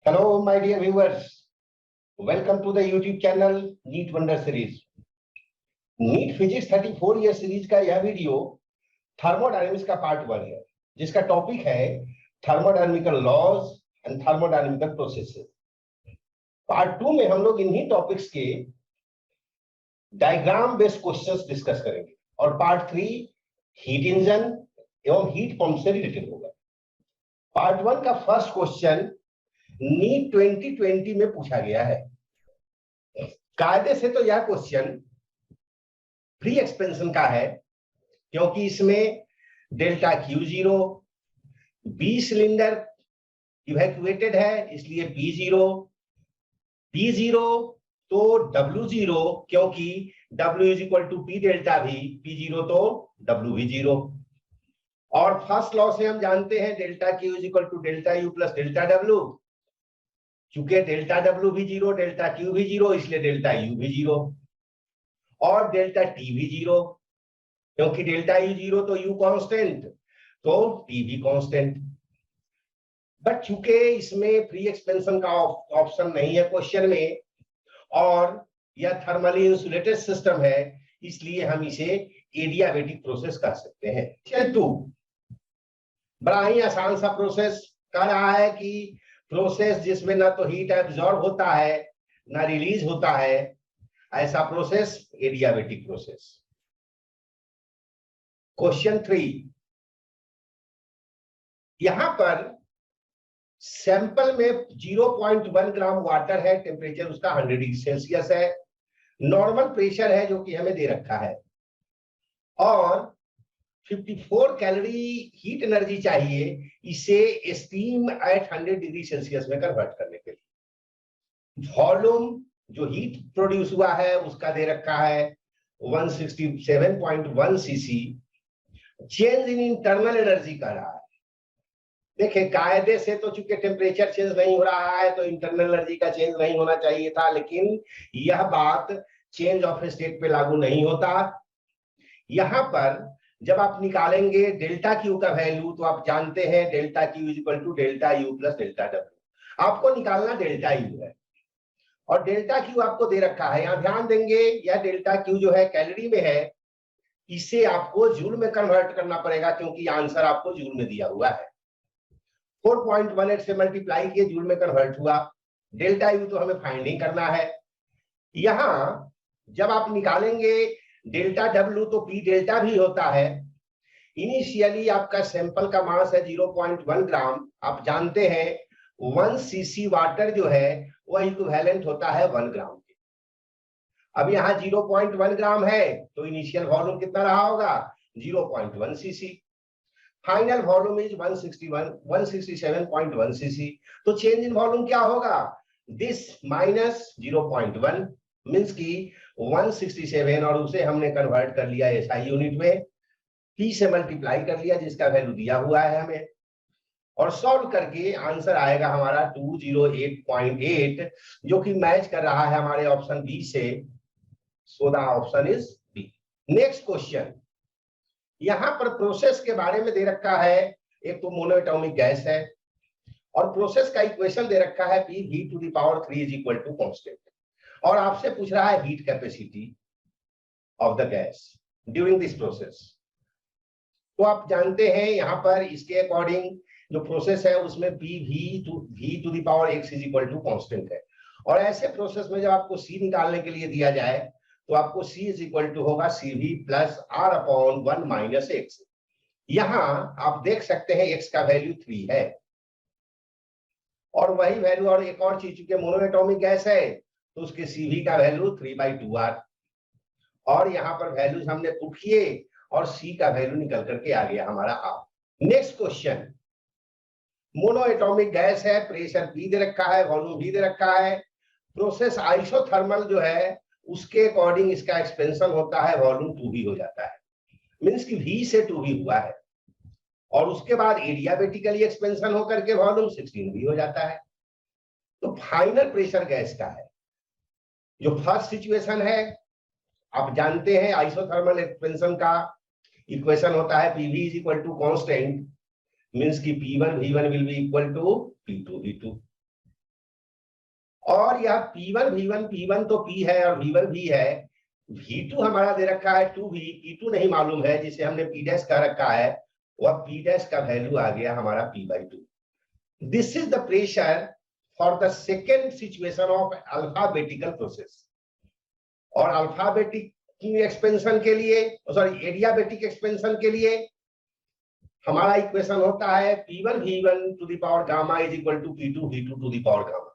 Hello, my dear viewers. Welcome to the YouTube channel NEET Wonder Series. NEET Physics 34 year series का यह video thermodynamics का part 1 है, जिसका topic है thermodynamical laws and thermodynamical processes. Part 2 में हम लोग इन्हीं टॉपिक्स के डायग्राम बेस्ड क्वेश्चंस डिस्कस करेंगे और पार्ट 3 हीट इंजन एवं हीट पंप से रिलेटेड होगा। पार्ट 1 का फर्स्ट क्वेश्चन नीट 2020 में पूछा गया है। कायदे से तो यह क्वेश्चन फ्री एक्सपेंशन का है, क्योंकि इसमें delta Q0 B cylinder evacuated है, इसलिए P0 तो W0, क्योंकि W is equal to P delta V, P0 तो W भी 0। और फर्स्ट लॉ से हम जानते हैं delta Q is equal to delta U plus delta W। चूंकि डेल्टा W भी 0, डेल्टा Q भी 0, इसलिए डेल्टा U भी 0 और डेल्टा T भी 0, क्योंकि डेल्टा U 0 तो U कांस्टेंट तो T भी कांस्टेंट। बट चूंकि इसमें फ्री एक्सपेंशन का ऑप्शन नहीं है क्वेश्चन में और यह थर्मली इंसुलेटेड सिस्टम है, इसलिए हम इसे एडियाबेटिक प्रोसेस कह सकते हैं। चल 2 बड़ा ही आसान सा प्रोसेस कह रहा है कि प्रोसेस जिसमें ना तो हीट एब्जॉर्ब होता है ना रिलीज होता है, ऐसा प्रोसेस एडियाबेटिक प्रोसेस। क्वेश्चन 3, यहां पर सैंपल में 0.1 ग्राम वाटर है, टेम्परेचर उसका 100 डिग्री सेल्सियस है, नॉर्मल प्रेशर है जो कि हमें दे रखा है और 54 कैलोरी हीट एनर्जी चाहिए इसे स्टीम एट 100 डिग्री सेल्सियस में कन्वर्ट करने के लिए। वॉल्यूम जो हीट प्रोड्यूस हुआ है उसका दे रखा है 167.1 CC. Change in internal energy का रहा है। देखिए कायदे से तो चूंकि टेम्परेचर चेंज नहीं हो रहा है तो इंटरनल एनर्जी का चेंज नहीं होना चाहिए था, लेकिन यह बात चेंज ऑफ स्टेट पे लागू नहीं होता। यहां पर जब आप निकालेंगे डेल्टा Q का वैल्यू तो आप जानते हैं delta Q is equal to delta U plus delta W। आपको निकालना डेल्टा U है और डेल्टा Q आपको दे रखा है। यहां ध्यान देंगे यह डेल्टा Q जो है कैलोरी में है, इसे आपको जूल में कन्वर्ट करना पड़ेगा, क्योंकि आंसर आपको जूल में दिया हुआ है। 4.18 से मल्टीप्लाई किए, जूल में कन्वर्ट हुआ। डेल्टा U तो हमें फाइंड नहीं करना है। यहां जब आप निकालेंगे डेल्टा W तो P डेल्टा भी होता है। इनिशियली आपका सैंपल का मास है 0.1 ग्राम। आप जानते हैं 1 सीसी वाटर जो है वह इक्विवेलेंट होता है 1 ग्राम के। अब यहाँ 0.1 ग्राम है तो इनिशियल वॉल्यूम कितना रहा होगा 0.1 CC. Final volume is 167.1 CC. तो चेंज इन वॉल्यूम क्या होगा, दिस माइनस 0.1 मींस की 167 और उसे हमने कन्वर्ट कर लिया SI यूनिट में, P से मल्टीप्लाई कर लिया जिसका वैल्यू दिया हुआ है हमें, और सॉल्व करके आंसर आएगा हमारा 208.8 जो कि मैच कर रहा है हमारे ऑप्शन बी से। So the option is B. Next question, यहां पर प्रोसेस के बारे में दे रखा है। एक तो मोनोएटॉमिक गैस है और प्रोसेस का इक्वेशन दे रखा है P(V⁻³ is equal to constant, और आपसे पूछ रहा है heat capacity of the gas during this process. तो आप जानते हैं यहां पर इसके अकॉर्डिंग जो प्रोसेस है उसमें P(V⁻X is equal to constant है, और ऐसे प्रोसेस में जब आपको C निकालने के लिए दिया जाए तो आपको C इज इक्वल टू होगा CV प्लस R/1 - X। यहां आप देख सकते हैं X का वैल्यू 3 है और वही वैल्यू, और एक और चीज, चूंकि मोनोएटॉमिक गैस है तो उसके CV का वैल्यू 3/2R, और यहाँ पर वैल्यूज हमने पुट किए और C का वैल्यू निकल करके आ गया हमारा R। Next question, monoatomic gas है, प्रेशर P दे रखा है, वॉल्यूम V दे रखा है। प्रोसेस आइसोथर्मल जो है उसके अकॉर्डिंग इसका एक्सपेंशन होता है, वॉल्यूम 2V हो जाता है, मींस कि V से 2V हुआ है, और उसके बाद एडियाबेटिकली एक्सपेंशन होकर के वॉल्यूम 16V हो जाता है। तो फाइनल प्रेशर गैस का है। जो फर्स्ट सिचुएशन है आप जानते हैं आइसोथर्मल एक्सपेंशन का इक्वेशन होता है PV is equal to constant, means की P1 V1 will be equal to P2 V2। और यह P1 तो P है और V1 भी है, V2 हमारा दे रखा है 2V, P2 नहीं मालूम है जिसे हमने P डैश का रखा है, वह P डैश का वैल्यू आ गया हमारा P/2। This is the pressure for the second situation of alphabetical process. और अल्फाबेटिक एक्सपेंशन के लिए, सॉरी एडियाबेटिक एक्सपेंशन के लिए हमारा इक्वेशन होता है P1 V1 to the power gamma is equal to P2 V2 to the power gamma.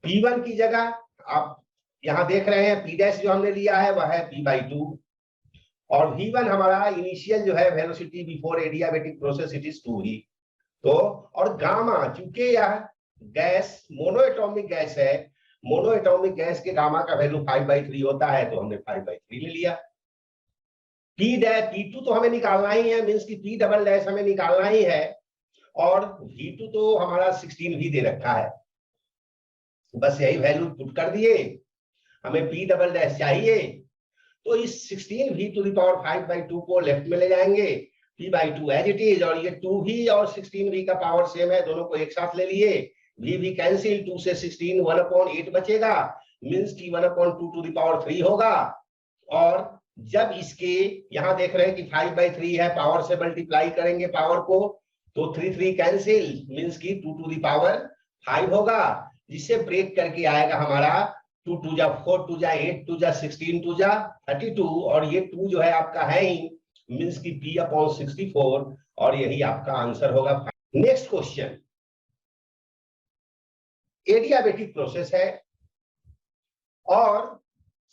P1 की जगह आप यहां देख रहे हैं P डैश जो हमने लिया है वह है P/2, और V1 हमारा इनिशियल जो है velocity before adiabatic process it is 2V। तो और गामा, चूंकि यह गैस मोनोएटॉमिक गैस है, मोनोएटॉमिक गैस के गामा का वैल्यू 5/3 होता है, तो हमने 5/3 ले लिया। P2 तो हमें निकालना ही है, मींस कि P डबल डैश हमें निकालना ही है, और V2 तो हमारा 16V दे रखा है, बस यही वैल्यू पुट कर दिए, हमें P डबल डैश चाहिए, तो इस 16V टू द पावर 5/2 को लेफ्ट में ले जाएंगे, P/2 एज इट इज, और ये 2V और 16V का पावर सेम है, दोनों को एक साथ ले लिए, V कैंसिल, 2 से 16 1/8 बचेगा, मींस की 1/2 टू द पावर 3 होगा। और जब इसके यहां देख रहे हैं कि 5/3 है, पावर से मल्टीप्लाई करेंगे पावर को, तो 3 कैंसिल, मींस की 2 टू द पावर 5 होगा, जिससे ब्रेक करके आएगा हमारा 2 2 जा 4 2 जा 8 2 जा 16 2 जा 32, और ये 2 जो है आपका है ही, मींस की P/64, और यही आपका आंसर होगा। नेक्स्ट क्वेश्चन, एडियाबेटिक प्रोसेस है और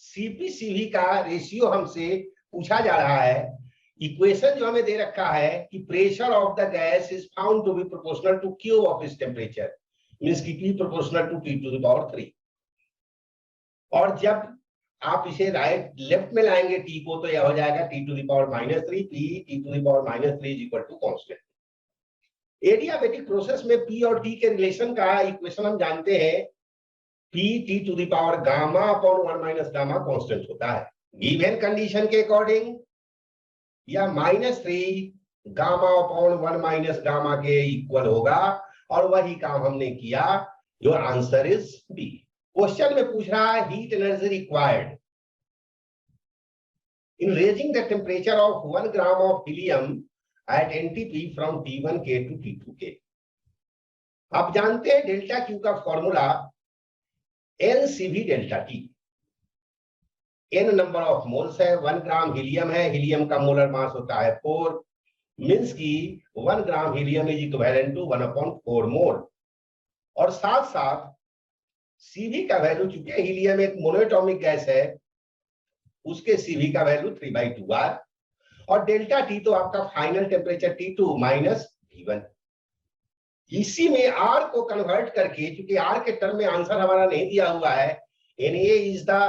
CP/CV का रेशियो हमसे पूछा जा रहा है। इक्वेशन जो हमें दे रखा है कि pressure of the gas is found to be proportional to Q of its temperature, means की P proportional to T to the power 3। और जब आप इसे राइट लेफ्ट में लाएंगे T को, तो यह हो जाएगा T to the power -3 P T to the power -3 is equal to constant. Adiabatic process में P और T के रिलेशन का इक्वेशन हम जानते हैं, P T to the power gamma upon 1 minus gamma constant होता है। गिवन कंडीशन के अकॉर्डिंग या -3 गामा अपॉन 1 माइनस गामा के इक्वल होगा, और वही काम हमने किया। Your answer is b. Question में पूछ रहा है heat energy required in raising the temperature of 1 gram of helium at NTP from T1K to T2K। आप जानते हैं डेल्टा Q का formula NCV delta T, N number of moles है, 1 gram helium है, हीलियम का मोलर मास होता है 4, means की 1 gram helium is equivalent to 1/4 mole. और साथ साथ CV का वैल्यू, चूंकि हीलियम एक मोनोएटॉमिक गैस है, उसके CV का वैल्यू 3/2R, और डेल्टा T तो आपका final temperature T2 minus V1। इसी में R को कन्वर्ट करके, क्योंकि R के टर्म में आंसर हमारा नहीं दिया हुआ है, Na is the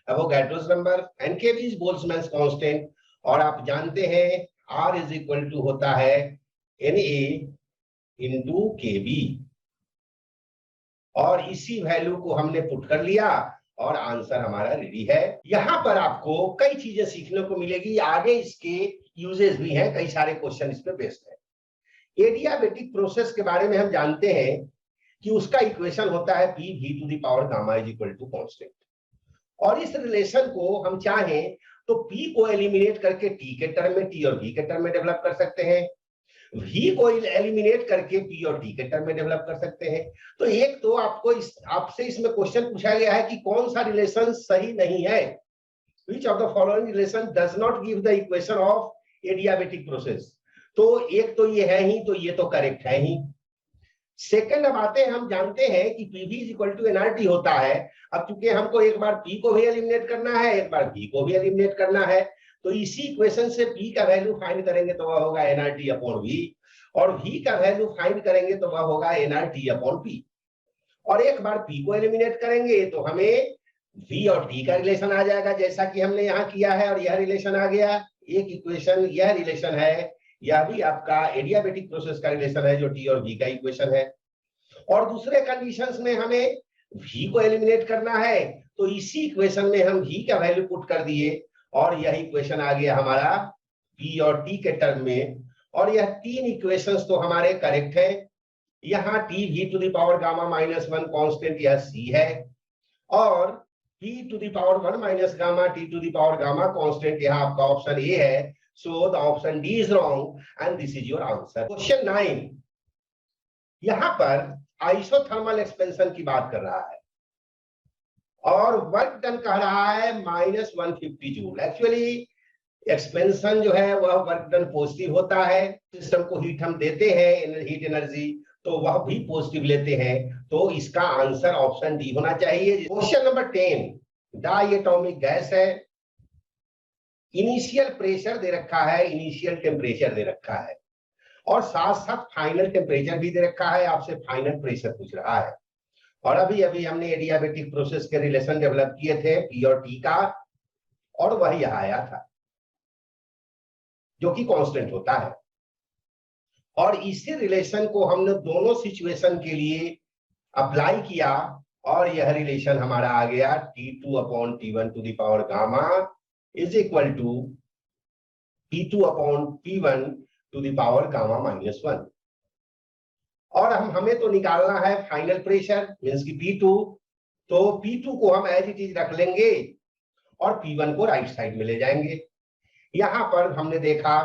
Avogadro's number, NKB is Boltzmann constant, और आप जानते हैं R इज इक्वल टू होता है Na इंटू KB, और इसी वैल्यू को हमने पुट कर लिया और आंसर हमारा रेडी है। यहां पर आपको कई चीजें सीखने को मिलेगी, आगे इसके यूजेस भी हैं, कई सारे क्वेश्चन इस पे बेस्ड है। एडियाबेटिक प्रोसेस के बारे में हम जानते हैं कि उसका इक्वेशन होता है P/V to the power gamma is equal to constant, और इस रिलेशन को हम चाहें तो P को एलिमिनेट करके T के टर्म में, T और V के टर्म में डेवलप कर सकते हैं, V को एलिमिनेट करके P और T के टर्म में डेवलप कर सकते हैं। तो एक तो आपसे इसमें क्वेश्चन पूछा गया है कि कौन सा रिलेशन सही नहीं है, which of the following relation does not give the equation of adiabatic process। तो एक तो ये है ही, तो ये तो करेक्ट है ही। सेकंड अब आते हैं, हम जानते हैं कि PV is equal to NRT होता है। अब चूंकि हमको एक बार P को भी एलिमिनेट करना है, एक बार V को भी एलिमिनेट करना है, तो इसी इक्वेशन से P का वैल्यू फाइंड करेंगे तो वह होगा NRT अपॉन V, और V का वैल्यू फाइंड करेंगे तो वह होगा NRT अपॉन P, और एक बार P को एलिमिनेट करेंगे तो हमें V और T का रिलेशन आ जाएगा, जैसा कि हमने यहाँ किया है, और यह रिलेशन आ गया। एक इक्वेशन यह रिलेशन है, यह भी आपका एडियाबेटिक प्रोसेस का रिलेशन है जो T और V का इक्वेशन है। और दूसरे कंडीशंस में हमें V को एलिमिनेट करना है, तो इसी इक्वेशन में हम V का वैल्यू पुट कर दिए, और यह इक्वेशन आ गया हमारा P और T के टर्म में। और यह तीन इक्वेशंस तो हमारे करेक्ट हैं, यहाँ T V to the power gamma minus 1 constant यह सी है, और p to the power 1 minus gamma T to the power gamma constant यह आपका ऑप्शन ए है. So the option D is wrong and this is your answer. Question 9, यहां पर isothermal expansion की बात कर रहा है और वर्क डन कह रहा है -150 जूल. एक्चुअली एक्सपेंशन जो है वह वर्क डन पॉजिटिव होता है. सिस्टम को हीट हम देते हैं, हीट एनर्जी, तो वह भी पॉजिटिव लेते हैं. तो इसका आंसर ऑप्शन डी होना चाहिए. Question number 10, diatomic gas है, इनिशियल प्रेशर दे रखा है, इनिशियल टेम्परेचर दे रखा है और साथ साथ फाइनल टेम्परेचर भी दे रखा है. आपसे फाइनल प्रेशर पूछ रहा है. और अभी अभी हमने एडियाबेटिक प्रोसेस के रिलेशन डेवलप किए थे पी और टी का, और वही यहां आया था जो कि कांस्टेंट होता है. और इसी रिलेशन को हमने दोनों सिचुएशन के लिए अप्लाई किया और यह रिलेशन हमारा आ गया T2/T1 to the power gamma is equal to T2/T1 to the power gamma -1. और हमें तो निकालना है फाइनल प्रेशर मींस की P2, तो P2 को हम एज इट इज रख लेंगे और P1 को राइट साइड में ले जाएंगे. यहां पर हमने देखा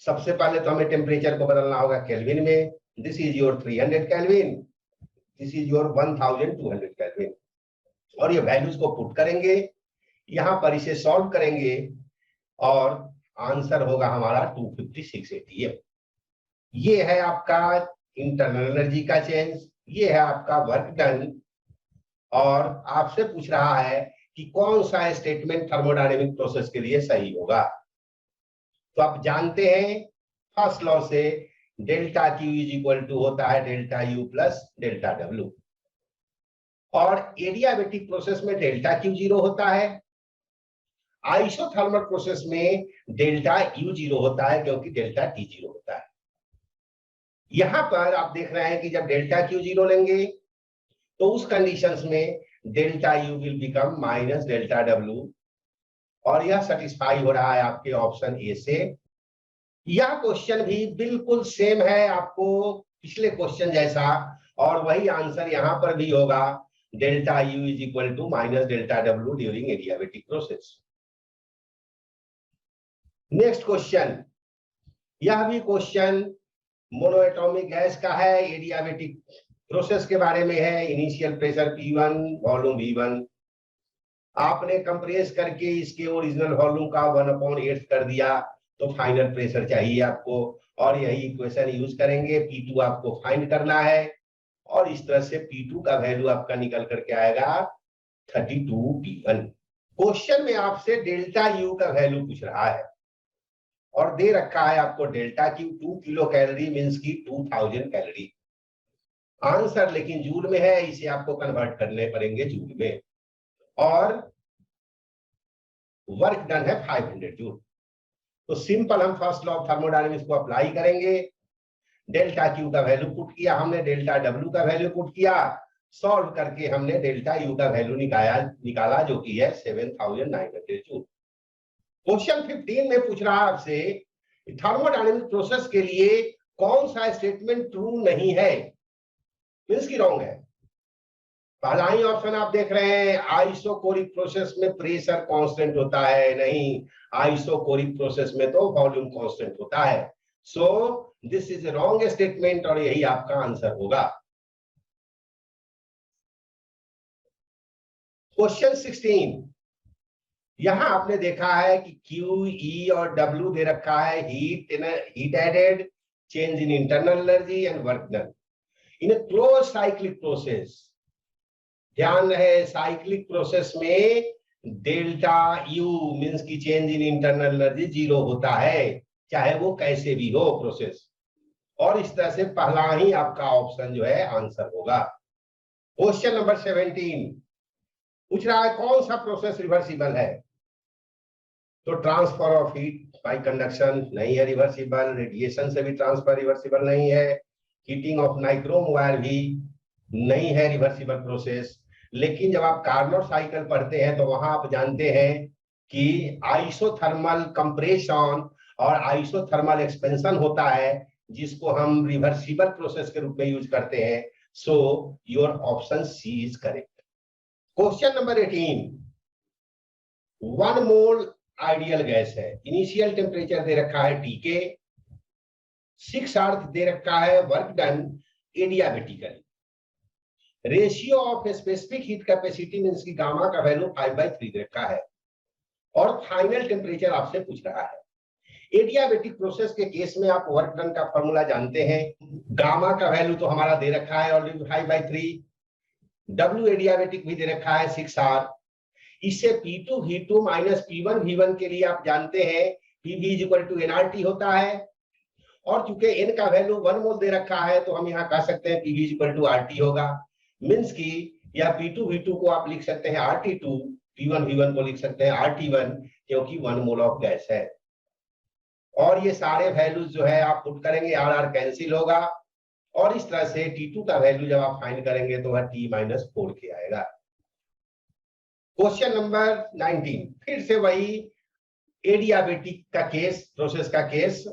सबसे पहले तो हमें टेम्परेचर को बदलना होगा केल्विन में. This is your 300 kelvin, this is your 1200 kelvin, और ये वैल्यूज को पुट करेंगे, यहां पर इसे सॉल्व करेंगे और आंसर होगा हमारा 256 atm. ये है आपका इंटरनल एनर्जी का चेंज, ये है आपका वर्क डन. और आपसे पूछ रहा है कि कौन सा स्टेटमेंट थर्मोडायनेमिक प्रोसेस के लिए सही होगा. तो आप जानते हैं फर्स्ट लॉ से delta Q is equal to होता है delta U plus delta W, और एडियाबेटिक प्रोसेस में डेल्टा क्यू 0 होता है. आइसोथर्मल प्रोसेस में डेल्टा यू 0 होता है क्योंकि डेल्टा टी 0 होता है. यहां पर आप देख रहे हैं कि जब डेल्टा क्यू 0 लेंगे तो उस कंडीशंस में delta you will become minus delta W, और यह सेटिस्फाई हो रहा है आपके ऑप्शन ए से. यह क्वेश्चन भी बिल्कुल सेम है आपको पिछले क्वेश्चन जैसा, और वही आंसर यहां पर भी होगा delta U is equal to minus delta W during adiabatic process. Next question, यह भी क्वेश्चन मोनोएटॉमिक गैस का है, एडियाबेटिक प्रोसेस के बारे में है. Initial pressure P1, volume V1, आपने कंप्रेस करके इसके ओरिजिनल वॉल्यूम का 1/8 कर दिया, तो फाइनल प्रेशर चाहिए आपको, और यही इक्वेशन यूज करेंगे. P2 आपको फाइंड करना है, और इस तरह से P2 का वैल्यू आपका निकल करके आएगा 32 P1. क्वेश्चन में आपसे डेल्टा यू का वैल्यू पूछ रहा है और दे रखा है आपको delta Q 2 kilo calorie means की 2000 कैलोरी. आंसर लेकिन जूल में है, इसे आपको कन्वर्ट करने पड़ेंगे जूल में, और वर्क डन है 500 जूल. तो सिंपल हम फर्स्ट लॉ ऑफ थर्मोडायनेमिक्स को अप्लाई करेंगे. डेल्टा क्यू का वैल्यू पुट किया हमने, डेल्टा डब्ल्यू का वैल्यू पुट किया, सॉल्व करके हमने डेल्टा यू का वैल्यू निकाला जो कि है 7900 जूल. क्वेश्चन 15 में पूछ रहा है आपसे थर्मोडायनेमिक प्रोसेस के लिए कौन सा स्टेटमेंट ट्रू नहीं है, मींस की रॉन्ग है. पहला ही ऑप्शन आप देख रहे हैं, आइसोकोरिक प्रोसेस में प्रेशर कांस्टेंट होता है. नहीं, आइसोकोरिक प्रोसेस में तो वॉल्यूम कांस्टेंट होता है. So this is wrong statement, और यही आपका आंसर होगा. क्वेश्चन 16, यहां आपने देखा है कि Q, E और W दे रखा है, heat added, change in internal energy and work done in a close cyclic process. ध्यान रहे साइक्लिक प्रोसेस में डेल्टा यू मींस की चेंज इन इंटरनल एनर्जी 0 होता है, चाहे वो कैसे भी हो प्रोसेस, और इस तरह से पहला ही आपका ऑप्शन जो है आंसर होगा. क्वेश्चन नंबर 17 पूछ रहा है कौन सा प्रोसेस रिवर्सिबल है. तो transfer of heat bye conduction नहीं है रिवर्सिबल, रेडिएशन से भी ट्रांसफर रिवर्सिबल नहीं है, हीटिंग ऑफ नाइक्रोम वायर भी नहीं है रिवर्सिबल प्रोसेस. लेकिन जब आप कार्नोट साइकिल पढ़ते हैं तो वहां आप जानते हैं कि आइसोथर्मल कंप्रेशन और आइसोथर्मल एक्सपेंशन होता है, जिसको हम रिवर्सिबल प्रोसेस के रूप में यूज करते हैं। So your option C is correct. Question number 18, 1 mole ideal gas है, इनिशियल टेम्परेचर दे रखा है टी के, 6 अर्थ दे रखा है, work done adiabatically, ratio of specific heat capacity means की गामा का वैल्यू 5/3 दे रखा है, और फाइनल टेम्परेचर आपसे पूछ रहा है। एडियाबेटिक प्रोसेस के केस में आप वर्क डन का फॉर्मूला जानते हैं, गामा का वैल्यू तो हमारा दे रखा है ऑलरेडी 5/3, डब्ल्यू एडियाबेटिक भी दे रखा है 6R। इससे P2 V2 minus P1 V1 के लिए आप जानते हैं PV = nRT होता है, और चूंकि n का वैल्यू 1 मोल दे रखा है तो हम यहाँ कह सकते हैं PV = RT होगा, मींस की या P2 V2 को आप लिख सकते हैं RT2, P1 V1 को लिख सकते हैं RT1, क्योंकि 1 मोल ऑफ गैस है। और ये सारे वैल्यूज जो है आप पुट करेंगे, R कैंसिल होगा, और इस तरह से T2 का वैल्यू जब आप फाइंड करेंगे तो वह T-4 आएगा। क्वेश्चन नंबर 19, फिर से वही एडियाबेटिक का केस, प्रोसेस का केस।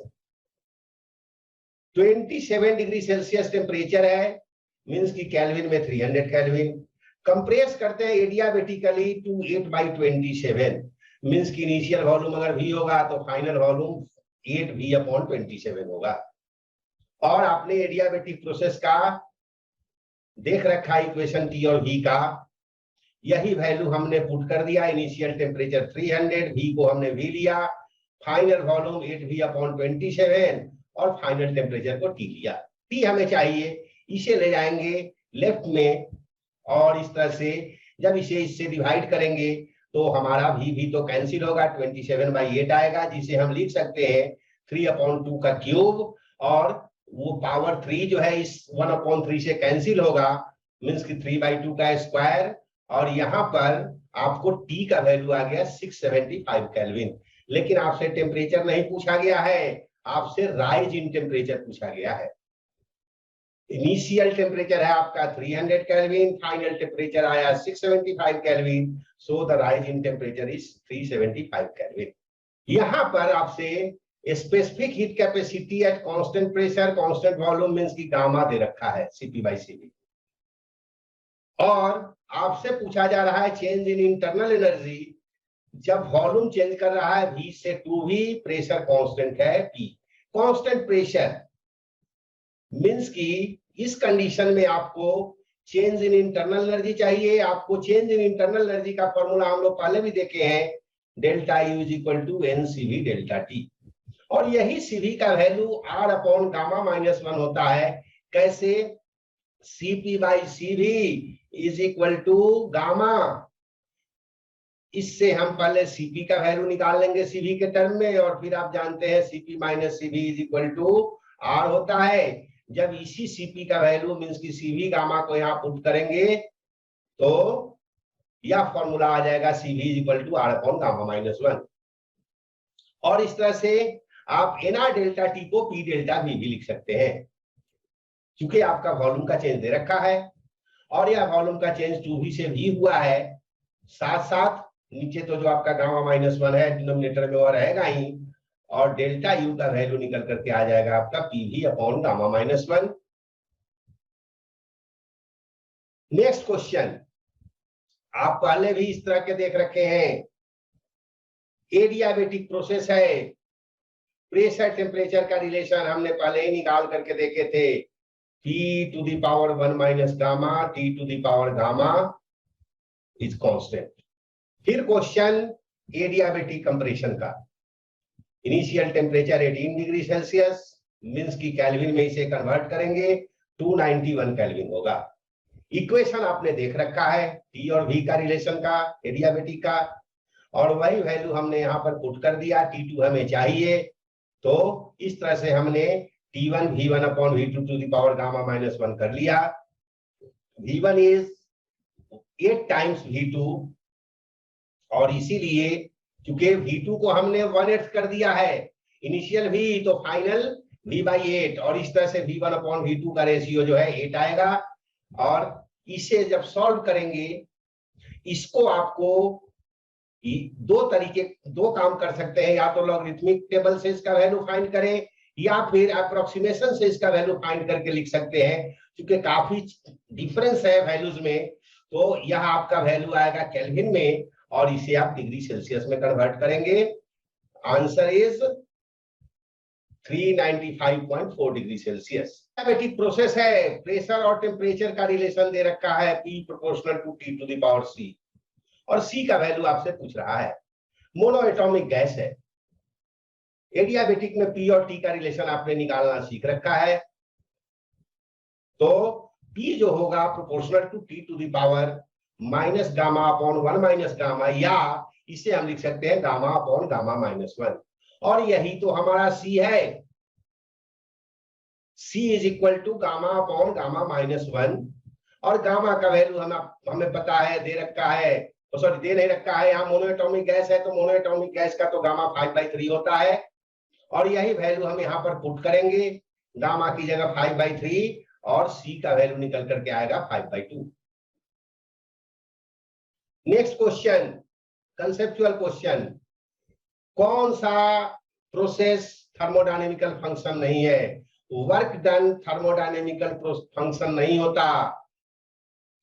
27 डिग्री सेल्सियस टेम्परेचर है, मींस की केल्विन में 300 केल्विन, कंप्रेस करते हैं एडियाबेटिकली टू 8/27, मींस की इनिशियल वॉल्यूम अगर V होगा तो फाइनल वॉल्यूम 8V/27 होगा। और आपने एडियाबेटिक प्रोसेस का देख रखा इक्वेशन T और V का, यही वैल्यू हमने पुट कर दिया, इनिशियल टेम्परेचर 300, V को हमने V लिया, फाइनल वॉल्यूम 8V/27 और फाइनल टेम्परेचर को T लिया। T हमें चाहिए, इसे ले जाएंगे लेफ्ट में, और इस तरह से जब इसे इससे डिवाइड करेंगे तो हमारा V तो कैंसिल होगा, 27/8 आएगा, जिसे हम लिख सकते हैं 3/2 का क्यूब, और वो पावर 3 जो है इस 1/3 से कैंसिल होगा, मींस की 3/2 का स्क्वायर, और यहाँ पर आपको T का वैल्यू आ गया 675 केल्विन। लेकिन आपसे टेम्परेचर नहीं पूछा गया है, आपसे राइज इन टेम्परेचर पूछा गया है। इनिशियल टेम्परेचर है आपका 300 केल्विन, फाइनल टेम्परेचर आया 675 kelvin, so the rise in temperature is 375 kelvin. यहाँ पर आपसे specific heat capacity at constant pressure constant volume means की गामा दे रखा है Cp/Cv, और आपसे पूछा जा रहा है चेंज इन इंटरनल एनर्जी जब वॉल्यूम चेंज कर रहा है V से 2V, प्रेशर कांस्टेंट है P। कांस्टेंट प्रेशर मींस की इस कंडीशन में आपको चेंज इन इंटरनल एनर्जी चाहिए। आपको चेंज इन इंटरनल एनर्जी का फॉर्मूला हम लोग पहले भी देखे हैं, ΔU = NCV∆T, और यही CV का वैल्यू R/γ-1 होता है। कैसे? Cp/Cv = gamma. इससे हम पहले Cp का वैल्यू निकाल लेंगे CV के टर्म में, और फिर आप जानते हैं Cp-Cv = R होता है। जब इसी Cp का वैल्यू मींस की CV गामा को यहाँ पुट करेंगे तो यह फॉर्मूला आ जाएगा CV = R/γ-1, और इस तरह से आप NR∆T को P∆V भी लिख सकते हैं, क्योंकि आपका वॉल्यूम का चेंज दे रखा है, और यह वॉल्यूम का चेंज 2V से V हुआ है। साथ साथ नीचे तो जो आपका γ-1 है डिनोमिनेटर में वह रहेगा ही, और ΔU का वैल्यू निकल करके आ जाएगा आपका PV/γ-1। नेक्स्ट क्वेश्चन आप पहले भी इस तरह के देख रखे हैं, एडियाबेटिक प्रोसेस है, प्रेशर टेम्परेचर का रिलेशन हमने पहले ही निकाल करके देखे थे, T⁻1 - γ, T⁻γ इज कांस्टेंट। फिर क्वेश्चन एडियाबेटिक कंप्रेशन का, initial temperature 18 degree Celsius, means की केल्विन में इसे कन्वर्ट करेंगे 291 केल्विन होगा। इक्वेशन आपने देख रखा है T और V का रिलेशन का, एडियाबेटिक का, और वही वैल्यू हमने यहाँ पर पुट कर दिया। T2 हमें चाहिए, तो इस तरह से हमने T1 V1/V2⁻γ-1 कर लिया। V1 इज 8 टाइम्स V2, और इसीलिए क्योंकि V2 को हमने 1/8 कर दिया है, इनिशियल V तो फाइनल V/8, और इस तरह से V1/V2 का रेशियो जो है 8 आएगा। और इसे जब सॉल्व करेंगे, इसको आपको दो काम कर सकते हैं, या तो लॉगरिथमिक टेबल से इसका वैल्यू फाइंड करें, या फिर अप्रोक्सीमेशन से इसका वैल्यू फाइंड करके लिख सकते हैं, क्योंकि काफी डिफरेंस है वैल्यूज में। तो यह आपका वैल्यू आएगा केल्विन में और इसे आप डिग्री सेल्सियस में कन्वर्ट करेंगे। Answer is 395.4 degree Celsius. Adiabatic process है, प्रेशर और टेम्परेचर का रिलेशन दे रखा है P proportional to T to the power C, और C का वैल्यू आपसे पूछ रहा है। मोनो एटॉमिक गैस है। एडियाबैटिक में P और T का रिलेशन आपने निकालना सीख रखा है। तो P जो होगा proportional to T to the power minus gamma upon 1 minus gamma, या इसे हम लिख सकते हैं गामा अपॉन गामा माइनस 1, और यही तो हमारा C है। C is equal to gamma upon gamma minus 1, और गामा का वैल्यू हमें पता है, दे रखा है, सॉरी दे नहीं रखा है, यहाँ मोनोएटॉमिक गैस है तो मोनोएटॉमिक गैस का तो गामा 5/3 होता है, और यही वैल्यू हम यहाँ पर पुट करेंगे, गामा की जगह 5/3 और C का वैल्यू निकल करके आएगा 5/2। नेक्स्ट क्वेश्चन, कंसेप्चुअल क्वेश्चन, कौन सा प्रोसेस थर्मोडायनेमिकल फंक्शन नहीं है? वर्क डन थर्मोडायनेमिकल फंक्शन नहीं होता,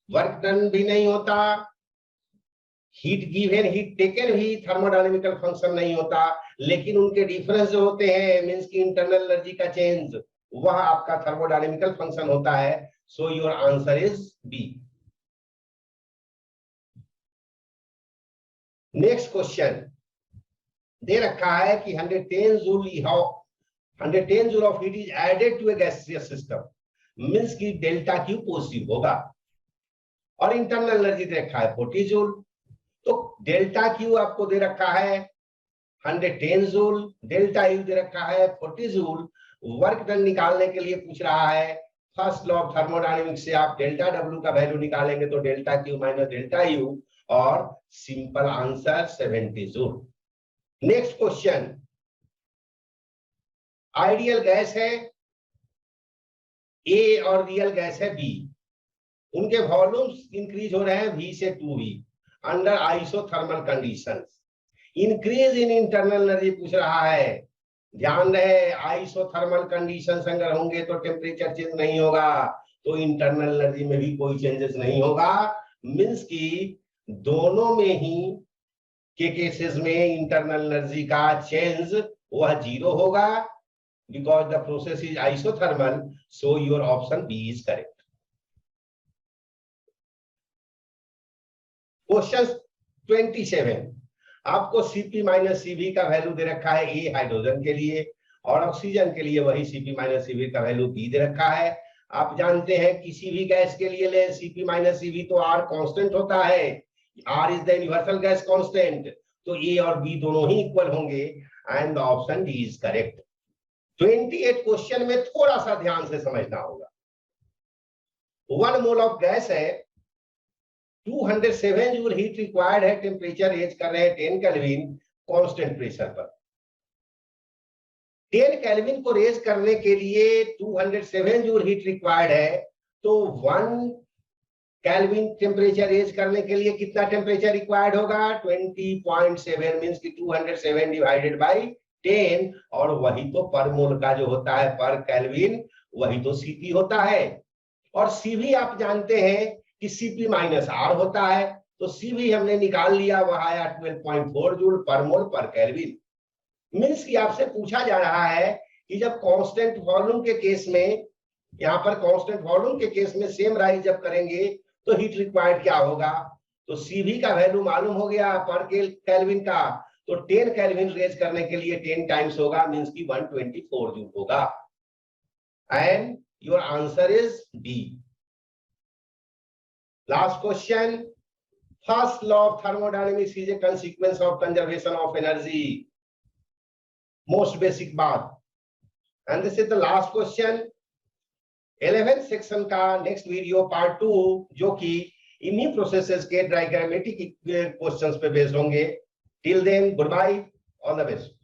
वर्क डन भी नहीं होता, हीट गिवन हीट टेकन भी थर्मोडायनेमिकल फंक्शन नहीं होता, लेकिन उनके डिफरेंस जो होते हैं मींस की इंटरनल एनर्जी का चेंज, वह आपका थर्मोडायनेमिकल फंक्शन होता है। So your answer is B. Next question दे रखा है कि 110 joule of heat is added to a gaseous system, means की डेल्टा क्यू पॉजिटिव होगा, और इंटरनल एनर्जी दे रखा है 40 जूल। तो डेल्टा क्यू आपको दे रखा है 110 जूल, डेल्टा यू दे रखा है 40 जूल। वर्क डन निकालने के लिए पूछ रहा है, फर्स्ट लॉ ऑफ थर्मोडायनेमिक्स से आप डेल्टा डब्ल्यू का वैल्यू निकालेंगे तो delta Q minus delta U, और simple answer 70 joule. Next question, ideal gas है ए और रियल गैस है बी, उनके वॉल्यूम्स इंक्रीज हो रहे हैं V से 2V under isothermal conditions. Increase in internal energy पूछ रहा है, ध्यान रहे आइसोथर्मल कंडीशंस अगर होंगे तो टेम्परेचर चेंज नहीं होगा, तो इंटरनल एनर्जी में भी कोई चेंजेस नहीं होगा, मींस की दोनों में ही के केसेस में इंटरनल एनर्जी का चेंज वह 0 होगा, because the process is isothermal. So your option B is correct. Question 27, आपको Cp माइनस Cv का वैल्यू दे रखा है ए हाइड्रोजन के लिए, और ऑक्सीजन के लिए वही Cp माइनस Cv का वैल्यू बी दे रखा है। आप जानते हैं किसी भी गैस के लिए ले Cp माइनस Cv तो R कांस्टेंट होता है, R is the universal gas constant, तो ए और बी दोनों ही इक्वल होंगे, and the option D is correct. 28 question में थोड़ा सा ध्यान से समझना होगा। 1 मोल ऑफ गैस है, 207 जूल हीट रिक्वायर्ड है, टेम्परेचर रेज कर रहे हैं 10 केल्विन कांस्टेंट प्रेशर पर। 10 केल्विन को रेज करने के लिए 207 जूल हीट रिक्वायर्ड है, तो 1 केल्विन टेम्परेचर रेज करने के लिए कितना टेम्परेचर रिक्वायर्ड होगा? 20.7 मींस की 207 डिवाइडेड बाय 10, और वही तो पर मोल का जो होता है पर केल्विन, वही तो Cp होता है, और Cv आप जानते हैं कि Cp माइनस R होता है, तो Cv हमने निकाल लिया, वह आया 12.4 जूल पर मोल पर केल्विन। मींस कि आपसे पूछा जा रहा है कि जब कांस्टेंट वॉल्यूम के केस में, यहाँ पर कांस्टेंट वॉल्यूम के केस में सेम राइज जब करेंगे तो हीट रिक्वायर्ड क्या होगा? तो Cv का वैल्यू मालूम हो गया पर केल्विन का, तो 10 केल्विन रेज करने के लिए 10 टाइम्स होगा, मींस की 124 जूल होगा, and your answer is D. Last question, first law of thermodynamics is a consequence of conservation of energy, most basic बात, and this is the last question 11th सेक्शन का next video part 2, जो कि इन्हीं processes के diagrammatic questions पे based होंगे। Till then goodbye, all the best.